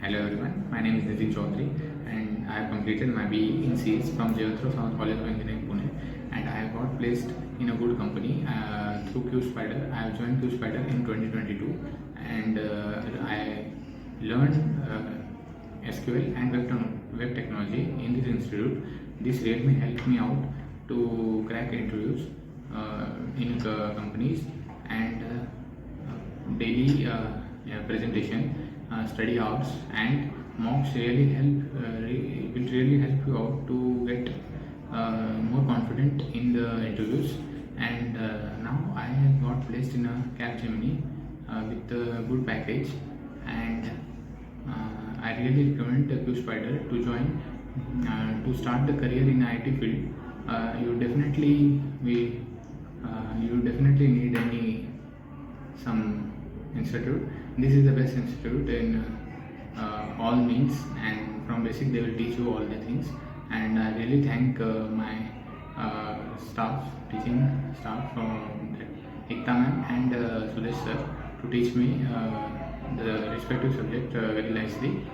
Hello everyone, my name is Nitin Choudhary and I have completed my BE in CS from Jayawantrao Sawant College of Engineering Pune, and I have got placed in a good company through Qspider. I have joined Qspider in 2022 and I learned SQL and web technology in this institute. This really helped me out to crack interviews in companies, and daily presentation, study hours, and mocks really will really help you out to get more confident in the interviews. And now I have got placed in a Capgemini with a good package, and I really recommend the Qspider to join to start the career in IT field. You definitely need some institute. This is the best institute in all means, and from basic they will teach you all the things. And I really thank my teaching staff from Ekta ma'am and Sudesh sir to teach me the respective subject very nicely.